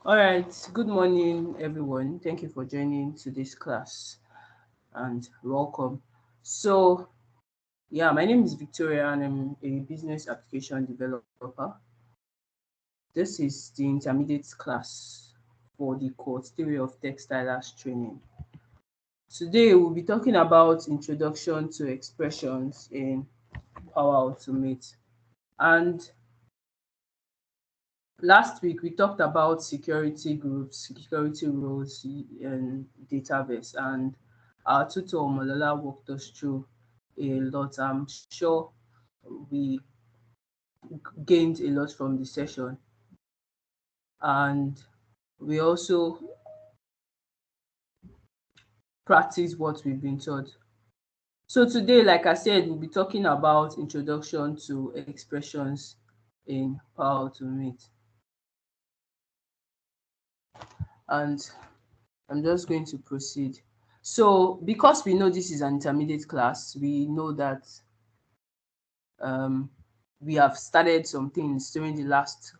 All right, good morning, everyone. Thank you for joining today's class and welcome. So, my name is Victoria and I'm a business application developer. This is the intermediate class for the Cohort Theory of Textiles training. Today, we'll be talking about introduction to expressions in Power Automate. And last week, we talked about security groups, security roles, and database, and our tutor Malola walked us through a lot. I'm sure we gained a lot from the session, and we also practiced what we've been taught. So today, like I said, we'll be talking about introduction to expressions in Power Automate, and I'm just going to proceed. So because we know this is an intermediate class, we know that um, we have started some things during the last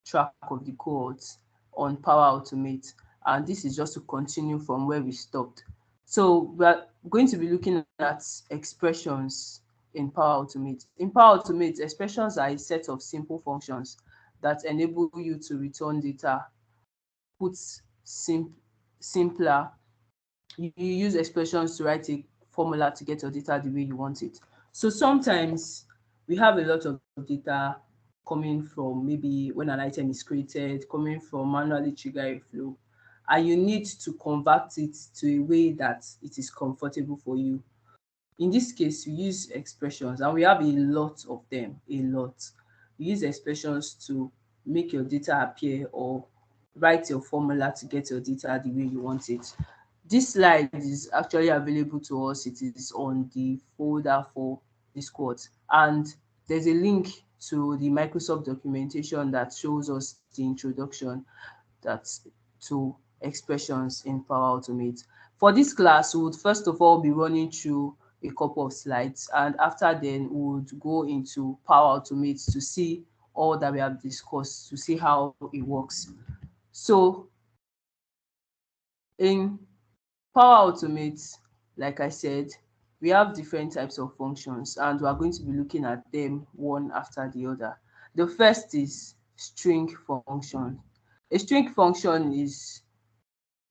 track of the cohorts on Power Automate, and this is just to continue from where we stopped. So we are going to be looking at expressions in Power Automate. In Power Automate, expressions are a set of simple functions that enable you to return data. Put simpler, you use expressions to write a formula to get your data the way you want it. So sometimes we have a lot of data coming from maybe when an item is created, coming from manually trigger a flow, and you need to convert it to a way that it is comfortable for you. In this case, we use expressions and we have a lot of them, a lot. We use expressions to make your data appear or write your formula to get your data the way you want it. This slide is actually available to us. It is on the folder for this course. And there's a link to the Microsoft documentation that shows us the introduction that's to expressions in Power Automate. For this class, we would first of all be running through a couple of slides, and after then we would go into Power Automate to see all that we have discussed, to see how it works. So in Power Automate, like I said, we have different types of functions and we are going to be looking at them one after the other. The first is string function. A string function is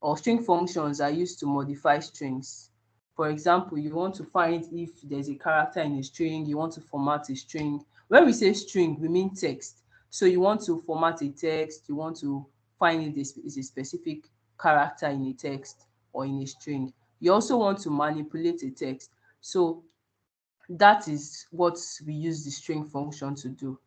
or string functions are used to modify strings. For example, you want to find if there's a character in a string, you want to format a string. When we say string, we mean text. So you want to format a text, you want to find if this is a specific character in a text or in a string. You also want to manipulate a text. So that is what we use the string function to do.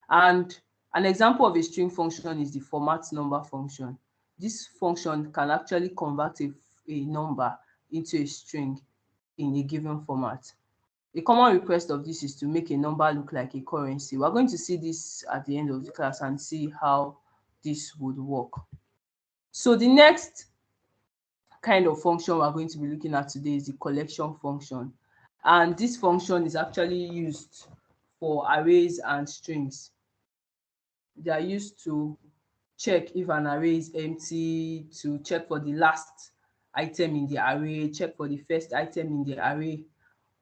And an example of a string function is the format number function. This function can actually convert a number into a string in a given format. A common request of this is to make a number look like a currency. We're going to see this at the end of the class and see how this would work. So the next kind of function we're going to be looking at today is the collection function. And this function is actually used for arrays and strings. They are used to check if an array is empty, to check for the last item in the array, check for the first item in the array,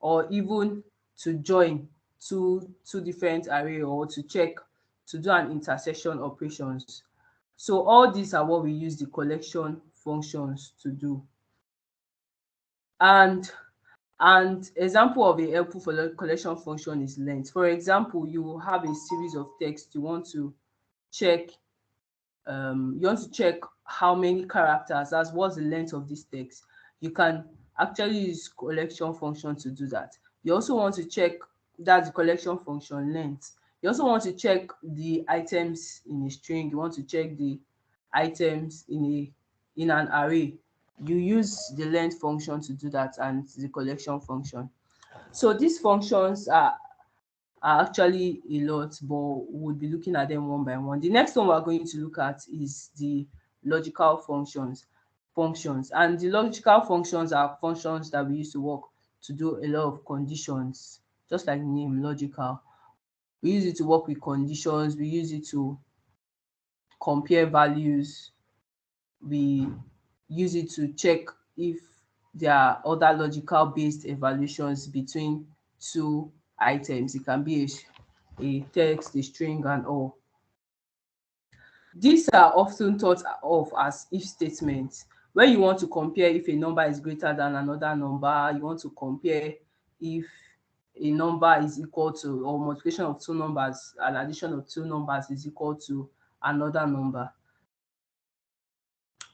or even to join two different array, or to check to do an intersection operations. So all these are what we use the collection functions to do. And example of a helpful collection function is length. For example, you have a series of text you want to check, how many characters, that's what's the length of this text. You can actually use collection function to do that. You also want to check, that's the collection function length. You also want to check the items in a string, you want to check the items in an array. You use the length function to do that and the collection function. So these functions are actually a lot, but we'll be looking at them one by one. The next one we're going to look at is the logical functions. And the logical functions are functions that we use to work to do a lot of conditions, just like the name logical. We use it to work with conditions, we use it to compare values. We use it to check if there are other logical based evaluations between two items. It can be a text, a string, and all. These are often thought of as if statements. When you want to compare if a number is greater than another number, you want to compare if a number is equal to, or multiplication of two numbers, an addition of two numbers is equal to another number.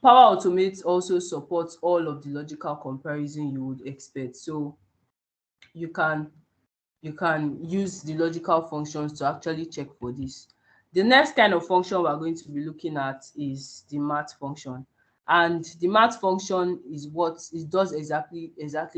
Power Automate also supports all of the logical comparison you would expect. So you can you can use the logical functions to actually check for this. The next kind of function we're going to be looking at is the math function. And the math function is what it does exactly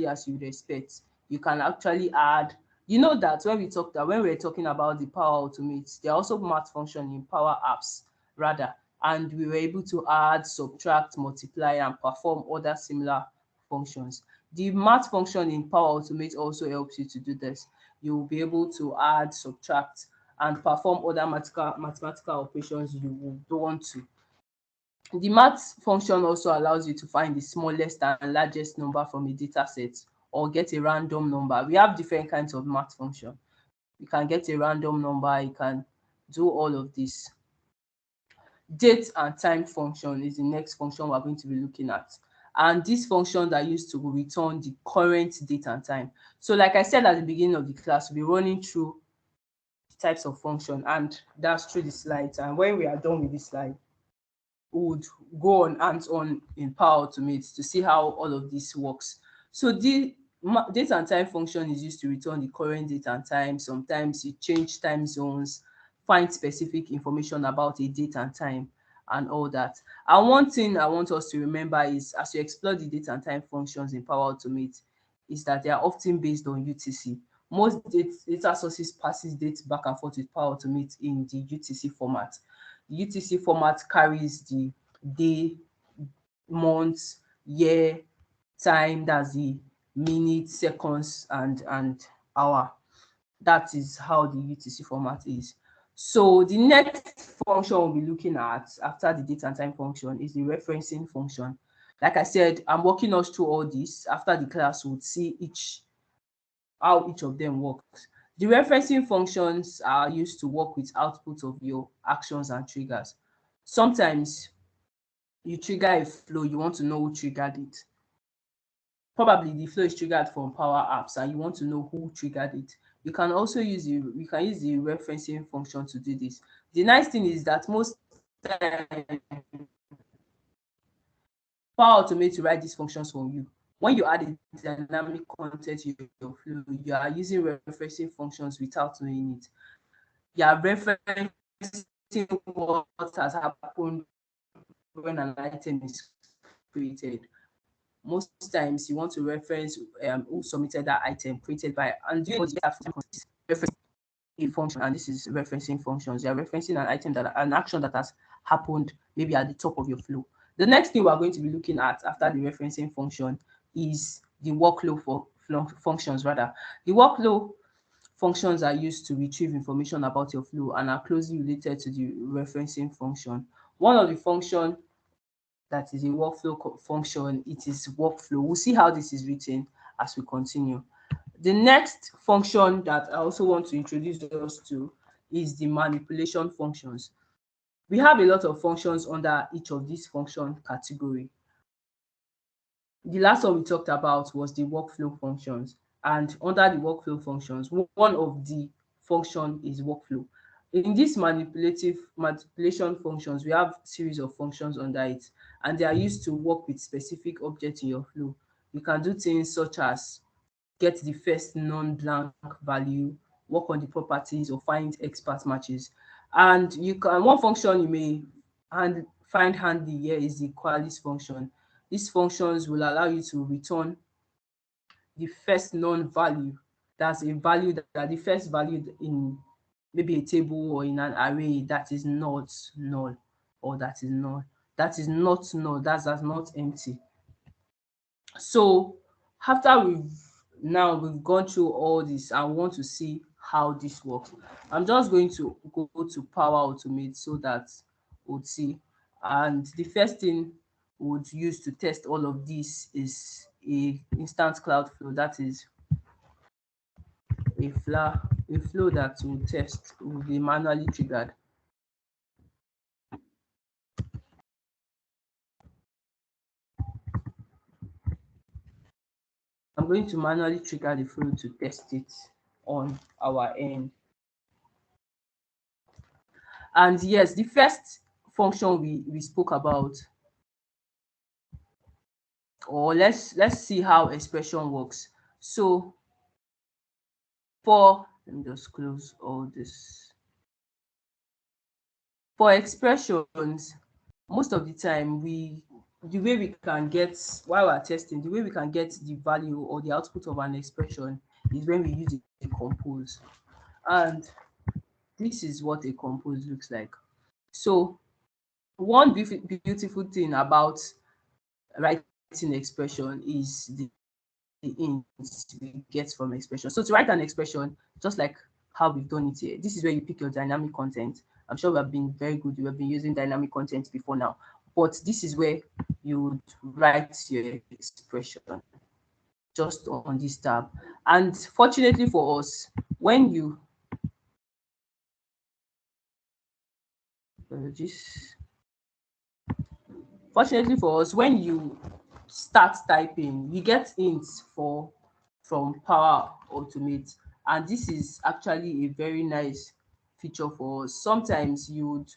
as you would expect. You can actually add, you know that when we were talking about the Power Automate, there are also math function in Power Apps rather, and we were able to add, subtract, multiply, and perform other similar functions. The math function in Power Automate also helps you to do this. You will be able to add, subtract, and perform other mathematical operations you would want to. The math function also allows you to find the smallest and largest number from a data set or get a random number. We have different kinds of math function. You can get a random number, you can do all of this. Date and time function is the next function we're going to be looking at. And these functions are used to return the current date and time. So like I said at the beginning of the class, we'll be running through types of function, and that's through the slides. And when we are done with this slide, we would go on hands-on in Power Automate to see how all of this works. So the date and time function is used to return the current date and time. Sometimes you change time zones, find specific information about a date and time, and all that. And one thing I want us to remember is, as you explore the date and time functions in Power Automate, is that they are often based on UTC. Most data sources passes data back and forth with Power Automate in the UTC format. The UTC format carries the day, month, year, time, that's the minute, seconds, and hour. That is how the UTC format is. So the next function we'll be looking at after the date and time function is the referencing function. Like I said, I'm walking us through all this. After the class, we'll see how each of them works. The referencing functions are used to work with output of your actions and triggers. Sometimes you trigger a flow, you want to know who triggered it. Probably the flow is triggered from Power Apps and you want to know who triggered it. You can also use the referencing function to do this. The nice thing is that most times Power Automate to write these functions for you. When you add a dynamic content to your flow, you are using referencing functions without knowing it. You are referencing what has happened when an item is created. Most times you want to reference who submitted that item created by, and you have reference a function, and this is referencing functions. You are referencing an item an action that has happened maybe at the top of your flow. The next thing we are going to be looking at after the referencing function is the workflow functions rather. The workflow functions are used to retrieve information about your flow and are closely related to the referencing function. One of the functions that is a workflow function, it is workflow. We'll see how this is written as we continue. The next function that I also want to introduce us to is the manipulation functions. We have a lot of functions under each of these function category. The last one we talked about was the workflow functions, and under the workflow functions, one of the function is workflow. In this manipulation functions, we have series of functions under it, and they are used to work with specific objects in your flow. You can do things such as get the first non-blank value, work on the properties, or find expert matches. And one function you may find handy here is the equalis function. These functions will allow you to return the first non-value. That's a value that the first value in maybe a table or in an array that is not null, or that is null. That is not null, that's not empty. So after we've gone through all this, I want to see how this works. I'm just going to go to Power Automate so that would see. And the first thing we would use to test all of this is a instant cloud flow. That is a flow that will test will be manually triggered. I'm going to manually trigger the flow to test it on our end. And yes, the first function we spoke about, or let's see how expression works. So let me just close all this. For expressions, most of the time the way we can get, while we're testing, the way we can get the value or the output of an expression is when we use a compose. And this is what a compose looks like. So one beautiful thing about writing expression is the hints we get from expression. So to write an expression, just like how we've done it here, this is where you pick your dynamic content. I'm sure we have been very good. We have been using dynamic content before now, but this is where you would write your expression, just on this tab. And fortunately for us, when you apologies. Fortunately for us, when you start typing, you get hints from Power Automate, and this is actually a very nice feature for us. Sometimes you would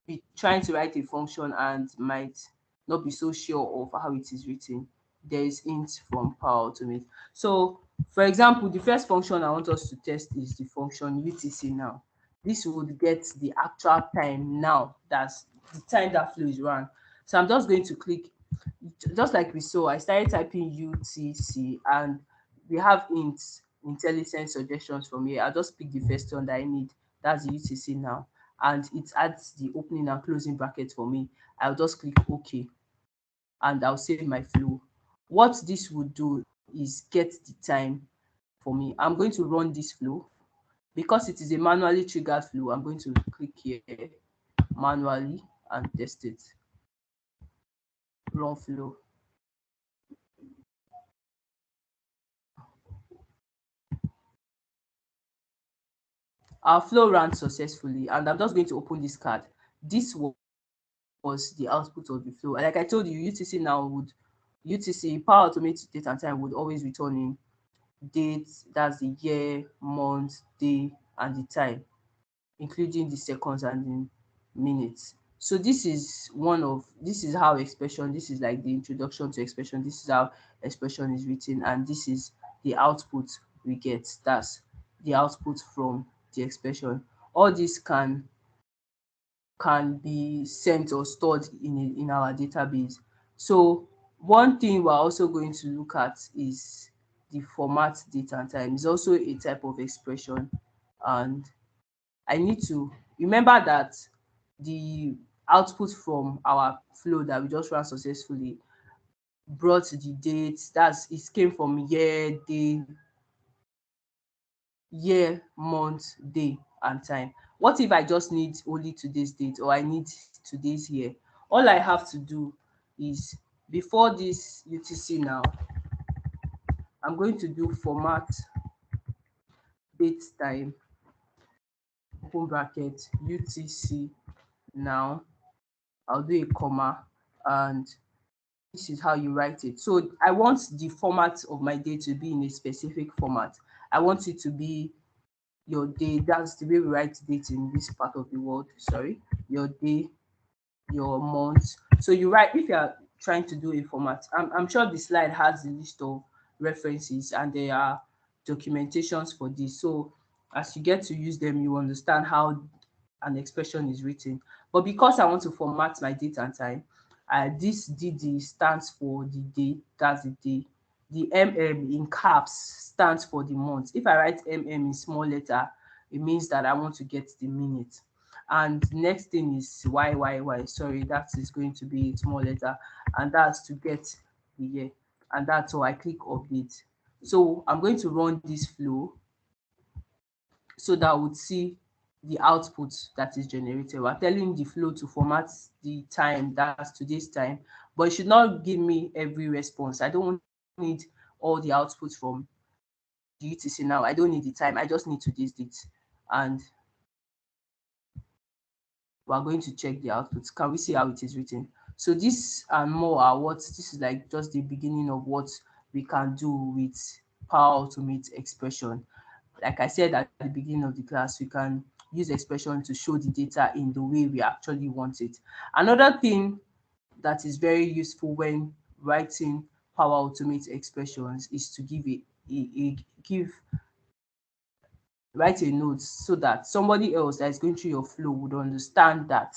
be trying to write a function and might not be so sure of how it is written. There is hints from Power Automate. So for example, the first function I want us to test is the function UTC now. This would get the actual time now, that's the time that flow is run. So I'm just going to click, just like we saw, I started typing UTC and we have hints, intelligent suggestions from here. I'll just pick the first one that I need. That's the UTC now. And it adds the opening and closing bracket for me. I'll just click OK and I'll save my flow. What this would do is get the time for me. I'm going to run this flow. Because it is a manually triggered flow, I'm going to click here manually and test it. Run flow. Our flow ran successfully, and I'm just going to open this card. This was the output of the flow. Like I told you, UTC now would UTC Power Automate date and time would always return in date, that's the year, month, day, and the time, including the seconds and the minutes. So this is how expression, this is like the introduction to expression. This is how expression is written, and this is the output we get. That's the output from the expression. All this can be sent or stored in our database. So one thing we're also going to look at is the format date and time. It's also a type of expression, and I need to remember that the output from our flow that we just ran successfully brought the date. That's it came from year, day, year, month, day, and time. What if I just need only today's date, or I need today's year? All I have to do is, before this UTC now, I'm going to do format date time, open bracket, UTC now. I'll do a comma, and this is how you write it. So I want the format of my day to be in a specific format. I want it to be your day. That's the way we write date in this part of the world. Sorry, your day, your month. So you write, if you are trying to do a format, I'm sure the slide has a list of references and there are documentations for this. So as you get to use them, you understand how an expression is written. But because I want to format my date and time, this DD stands for the day, that's the day. The in caps stands for the month. If I write in small letter, it means that I want to get the minute. And the next thing is Y. Sorry, that is going to be a small letter, and that's to get the year. And that's all. I click update. So I'm going to run this flow so that I would see the output that is generated. We're telling the flow to format the time, that's today's time, but it should not give me every response. I don't need all the output from the UTC now. I don't need the time. I just need today's date. And we're going to check the output. Can we see how it is written? So this and more are what, this is like just the beginning of what we can do with Power Automate expression. Like I said at the beginning of the class, we can use expression to show the data in the way we actually want it. Another thing that is very useful when writing Power Automate expressions is to give give write a note so that somebody else that is going through your flow would understand that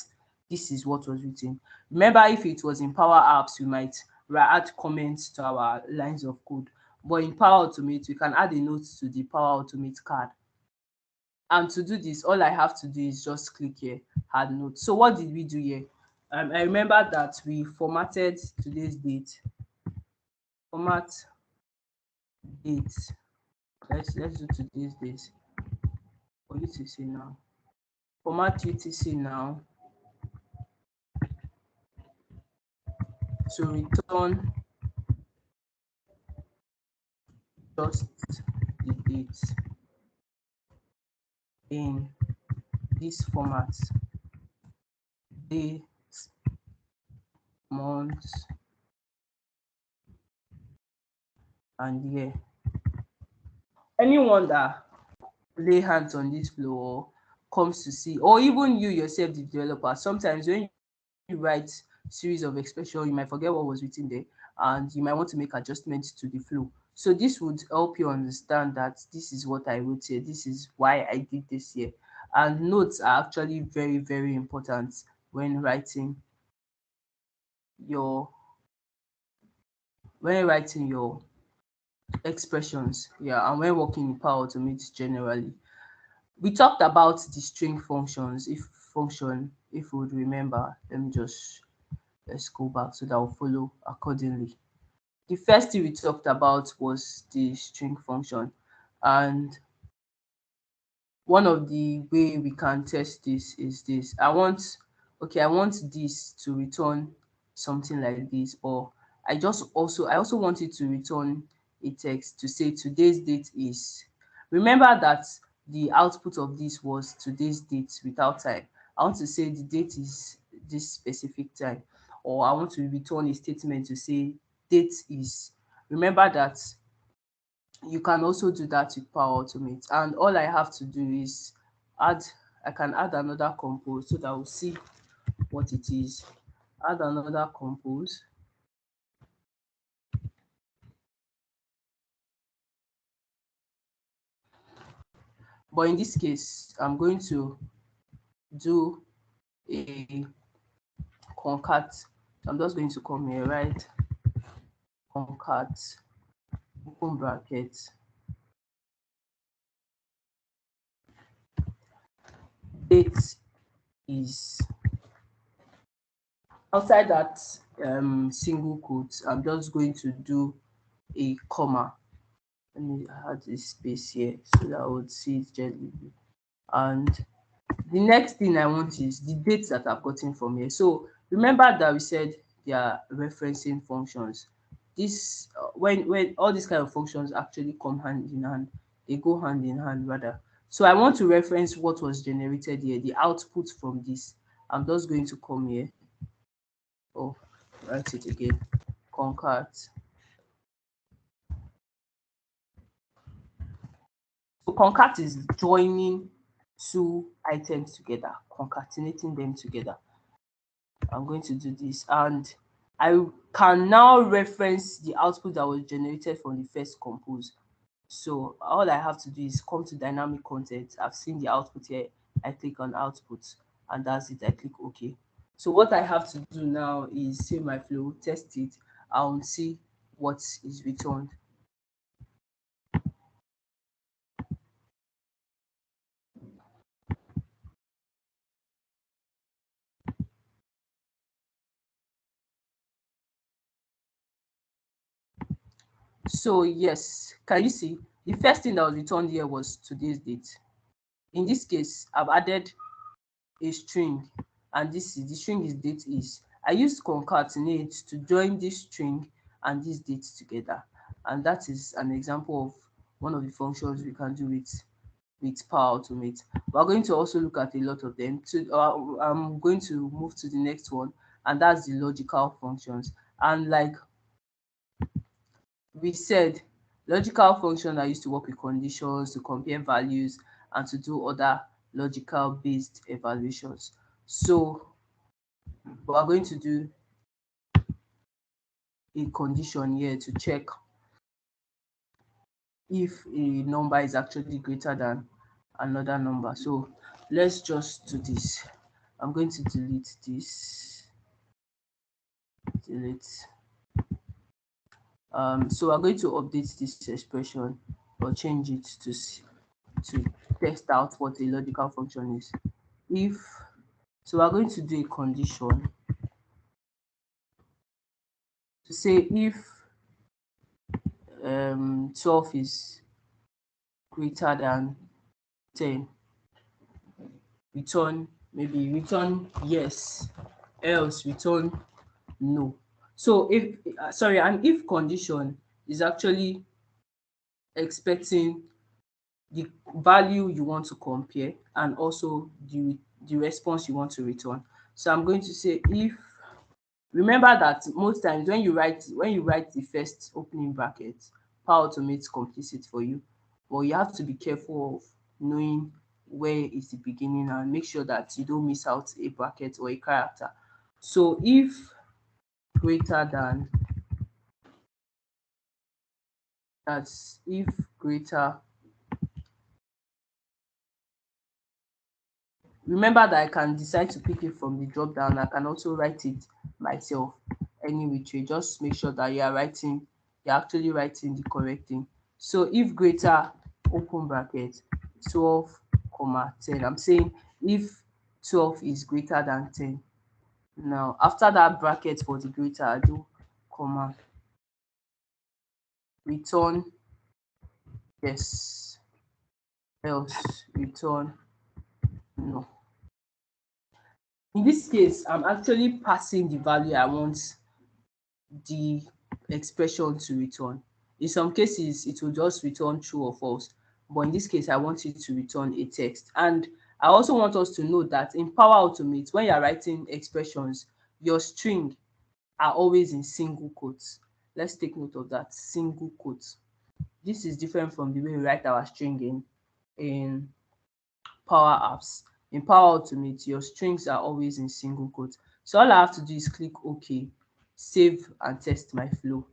this is what was written. Remember, if it was in Power Apps, we might add comments to our lines of code. But in Power Automate, we can add a note to the Power Automate card. And to do this, all I have to do is just click here, add note. So what did we do here? I remember that we formatted today's date. Format date. Let's do today's date. For UTC now. Format UTC now to return just the date in this format: date, month, and year. Anyone that lay hands on this flow or comes to see, or even you yourself, the developer, sometimes when you write series of expression, you might forget what was written there, and you might want to make adjustments to the flow. So this would help you understand that this is what I wrote here, this is why I did this here. And notes are actually very, very important when writing your expressions, yeah, and when working in Power Automate generally. We talked about the string functions. If we would remember, let's go back so that will follow accordingly. The first thing we talked about was the string function, and one of the way we can test this is this. I want this to return something like this, or I also want it to return a text to say today's date is. Remember that the output of this was today's date without time. I want to say the date is this specific time, or I want to return a statement to say date is. Remember that you can also do that with Power Automate, and all I have to do is I can add another compose so that we'll see what it is. Add another compose. But in this case, I'm going to do a concat. I'm just going to come here, right? Concat, open bracket, date is. Outside that single quote, I'm just going to do a comma. Let me add this space here so that I would see it gently. And the next thing I want is the dates that I've gotten from here. So remember that we said they are referencing functions. This when all these kind of functions actually come hand in hand, they go hand in hand rather. So I want to reference what was generated here, the output from this. I'm just going to come here. Oh, write it again. Concat. So concat is joining two items together, concatenating them together. I'm going to do this, and I can now reference the output that was generated from the first compose. So all I have to do is come to dynamic content. I've seen the output here. I click on output, and that's it. I click OK. So what I have to do now is save my flow, test it, and see what is returned. So yes, can you see the first thing that was returned here was today's date. In this case, I've added a string, and this is the string is date is. I use concatenate to join this string and this date together, and that is an example of one of the functions we can do with Power Automate. We're going to also look at a lot of them. I'm going to move to the next one, and that's the logical functions. And like we said, logical functions are used to work with conditions, to compare values, and to do other logical based evaluations. So we're going to do a condition here to check if a number is actually greater than another number. So let's just do this. I'm going to delete this. Delete. So we're going to update this expression or change it to test out what a logical function is. If so, we're going to do a condition to say if 12 is greater than 10, return yes, else return no. So if an if condition is actually expecting the value you want to compare and also the response you want to return. So I'm going to say if, remember that most times when you write the first opening bracket, Power Automate completes it for you. But you have to be careful of knowing where is the beginning and make sure that you don't miss out a bracket or a character. So if greater than, that's if greater, remember that I can decide to pick it from the drop down. I can also write it myself any which way. Just make sure that you're actually writing the correct thing. So if greater, open bracket, 12 comma 10. I'm saying if 12 is greater than 10. Now after that bracket for the greater, I do comma, return yes, else return no. In this case, I'm actually passing the value I want the expression to return. In some cases, it will just return true or false, but in this case, I want it to return a text. And I also want us to know that in Power Automate, when you're writing expressions, your string are always in single quotes. Let's take note of that, single quotes. This is different from the way we write our string in Power Apps. In Power Automate, your strings are always in single quotes. So all I have to do is click OK, save and test my flow.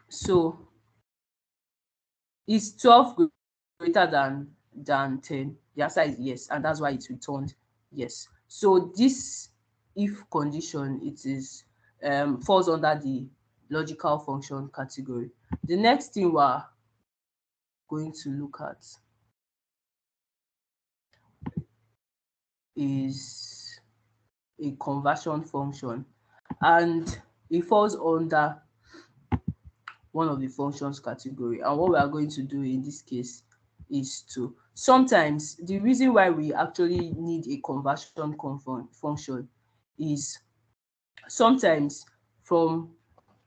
So is 12 greater than 10? The answer is yes, and that's why it returned yes. So this if condition, it is falls under the logical function category. The next thing we're going to look at is a conversion function, and it falls under one of the functions category. And what we are going to do in this case is to, sometimes the reason why we actually need a conversion function is sometimes from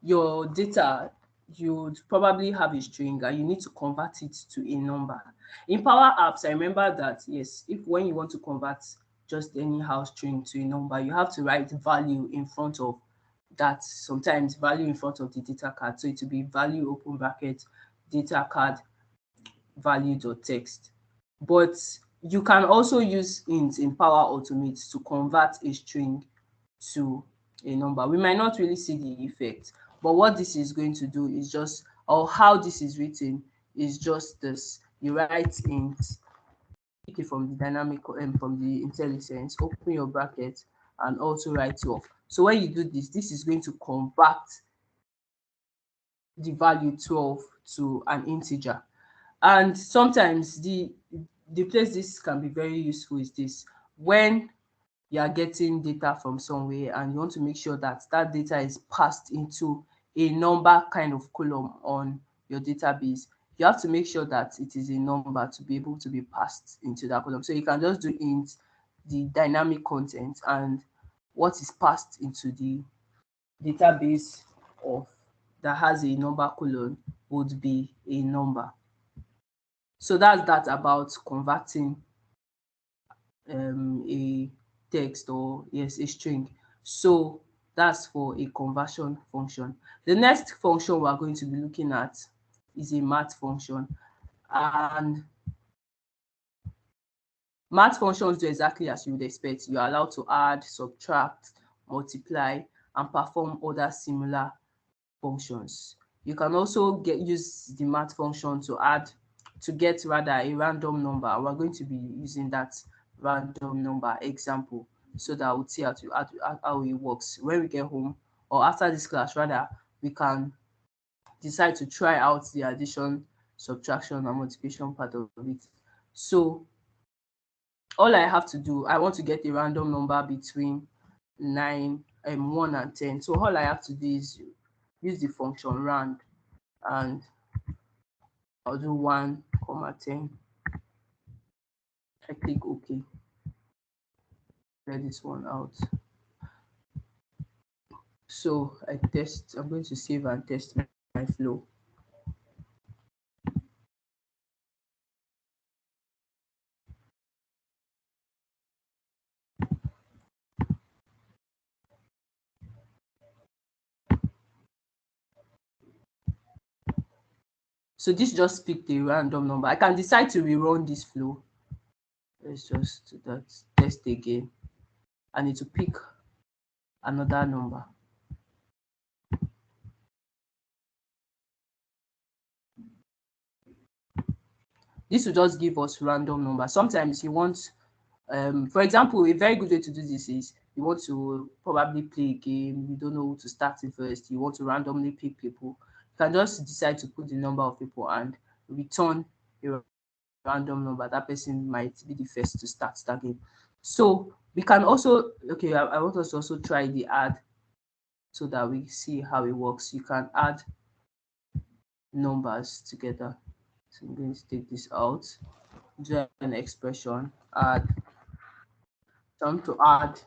your data you would probably have a string and you need to convert it to a number. In Power Apps, I remember that yes, if when you want to convert just anyhow string to a number, you have to write value in front of that, sometimes value in front of the data card. So it will be value open bracket data card value.text. But you can also use int in Power Automate to convert a string to a number. We might not really see the effect, but what this is going to do is just, or how this is written is just this. You write int, pick it from the dynamic from the IntelliSense, open your bracket and also write 12. So when you do this, this is going to convert the value 12 to an integer. And sometimes the place this can be very useful is this: when you are getting data from somewhere and you want to make sure that that data is passed into a number kind of column on your database, you have to make sure that it is a number to be able to be passed into that column. So you can just do int the dynamic content, and what is passed into the database of that has a number colon would be a number. So that's that about converting a text, or yes, a string. So that's for a conversion function. The next function we are going to be looking at is a math function. And math functions do exactly as you would expect. You are allowed to add, subtract, multiply, and perform other similar functions. You can also use the math function to get rather a random number. We're going to be using that random number example so that we'll see how it works. When we get home, or after this class rather, we can decide to try out the addition, subtraction, and multiplication part of it. So all I have to do, I want to get a random number between 1 and 10. So all I have to do is use the function rand, and I'll do 1, 10. I click OK. Let this one out. So I'm going to save and test my flow. So this just picked a random number. I can decide to rerun this flow. Let's just do that. Test again. I need to pick another number. This will just give us random number. Sometimes you want, for example, a very good way to do this is you want to probably play a game, you don't know who to start it first, you want to randomly pick people. You can just decide to put the number of people and return a random number. That person might be the first to start that game. So we can also, okay, I want us to also try the add so that we see how it works. You can add numbers together. So I'm going to take this out, do an expression, add, some to add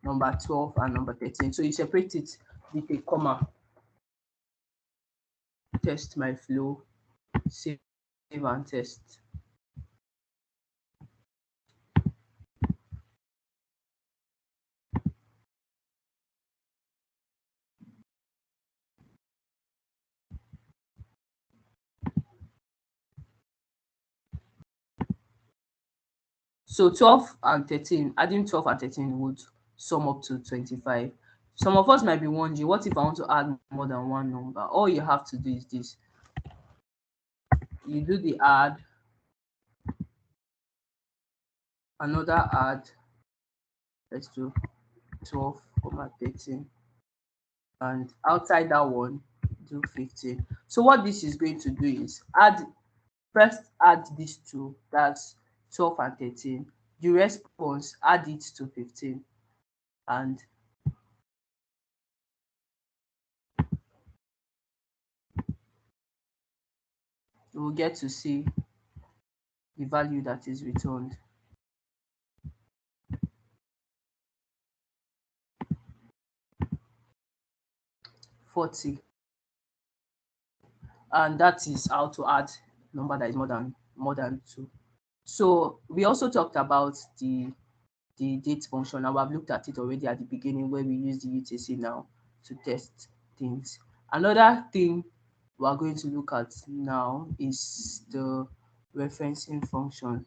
number 12 and number 13. So you separate it with a comma. Test my flow, save and test. So 12 and 13, adding 12 and 13 would sum up to 25. Some of us might be wondering, what if I want to add more than one number? All you have to do is this. You do the add, another add, let's do 12, 13, and outside that one, do 15. So what this is going to do is first add these two, that's 12 and 13. The response, add it to 15, and you will get to see the value that is returned. 40. And that is how to add number that is more than 2. So we also talked about the date function, and we have looked at it already at the beginning where we use the UTC now to test things. Another thing we are going to look at now is the referencing function.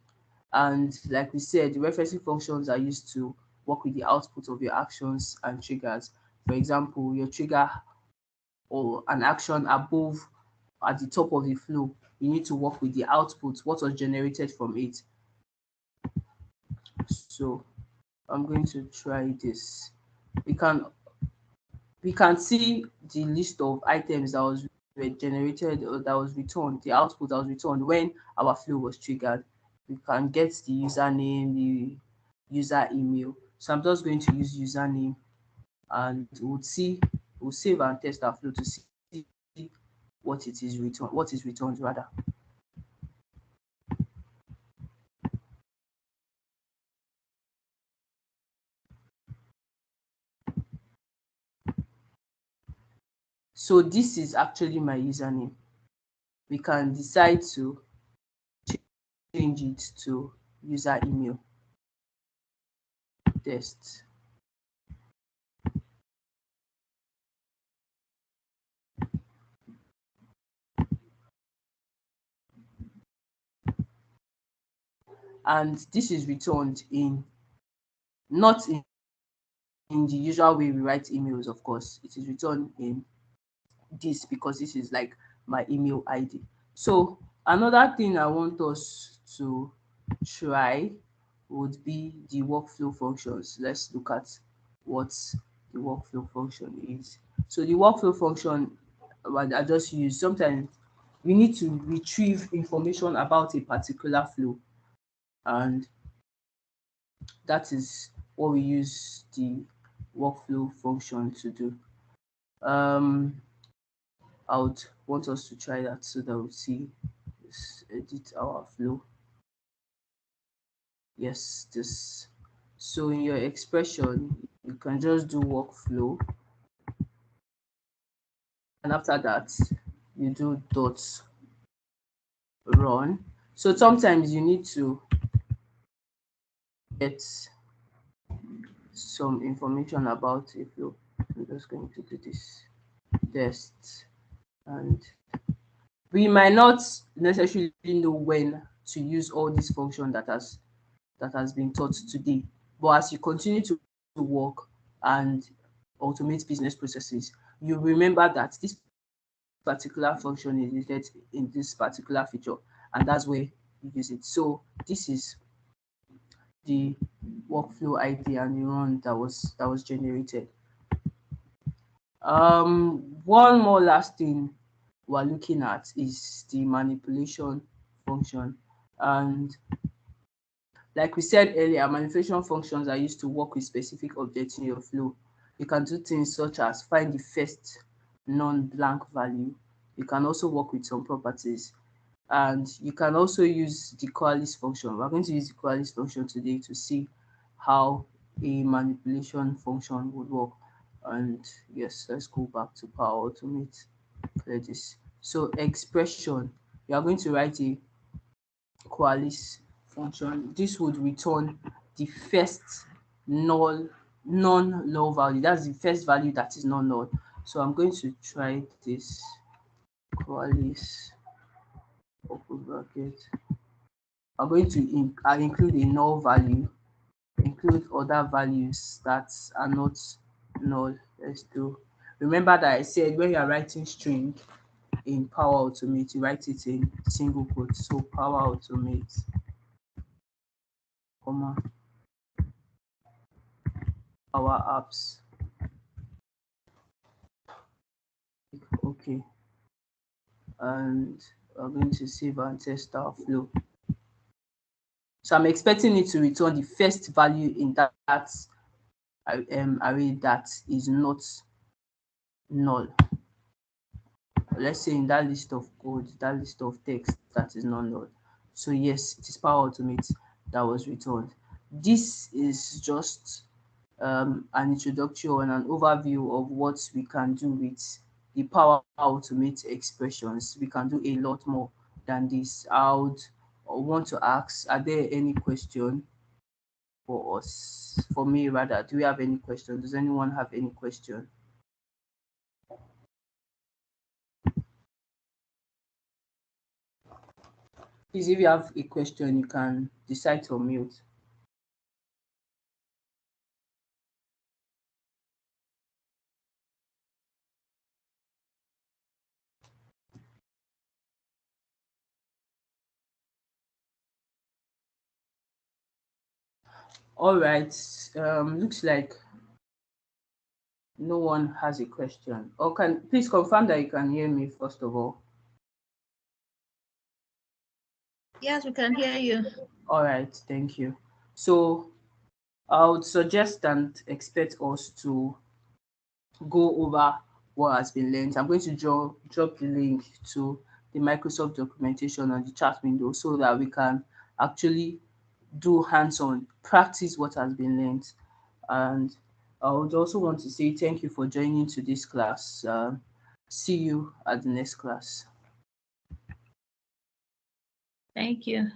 And like we said, the referencing functions are used to work with the output of your actions and triggers. For example, your trigger or an action above at the top of the flow, you need to work with the output, what was generated from it. So I'm going to try this. We can see the list of items that was were generated or that was returned, the output that was returned when our flow was triggered. We can get the username, the user email. So I'm just going to use username and we'll save and test our flow to see what is returned rather. So this is actually my username. We can decide to change it to user email test. And this is returned in not in the usual way we write emails, of course. It is returned in this because this is like my email ID. So another thing I want us to try would be the workflow functions. Let's look at what the workflow function is. So the workflow function what I just use, sometimes we need to retrieve information about a particular flow, and that is what we use the workflow function to do. I would want us to try that so that we'll see. Let's edit our flow. Yes, this. So in your expression, you can just do workflow, and after that, you do dot run. So sometimes you need to get some information about a flow. I'm just going to do this test, and we might not necessarily know when to use all these functions that has been taught today. But as you continue to work and automate business processes, you remember that this particular function is needed in this particular feature, and that's where you use it. So this is the workflow ID and the run that was generated. One more last thing we're looking at is the manipulation function. And like we said earlier, manipulation functions are used to work with specific objects in your flow. You can do things such as find the first non-blank value. You can also work with some properties. And you can also use the coalesce function. We're going to use the coalesce function today to see how a manipulation function would work. And yes, let's go back to Power Automate. Clear this. So expression, you are going to write a coalesce function. This would return the first null non-null value. That's the first value that is not null. So I'm going to try this coalesce open bracket. I'm going to include a null value, include other values that are not null. Let's do. Remember that I said when you are writing string in Power Automate, you write it in single quotes. So Power Automate, comma, Power Apps. Okay, and we're going to save and test our flow. So I'm expecting it to return the first value in that array that is not null. Let's say in that list of code, that list of text that is not null. So yes, it is Power Automate that was returned. This is just an introduction and an overview of what we can do with the Power Automate expressions. We can do a lot more than this. I would want to ask, are there any question for us? For me rather, do we have any question? Does anyone have any question? Please, if you have a question, you can decide to unmute. All right. Looks like No one has a question. Or can please confirm that you can hear me first of all. Yes, we can hear you. All right, thank you. So I would suggest and expect us to go over what has been learned. I'm going to drop the link to the Microsoft documentation on the chat window so that we can actually do hands-on, practice what has been learned. And I would also want to say thank you for joining to this class. See you at the next class. Thank you.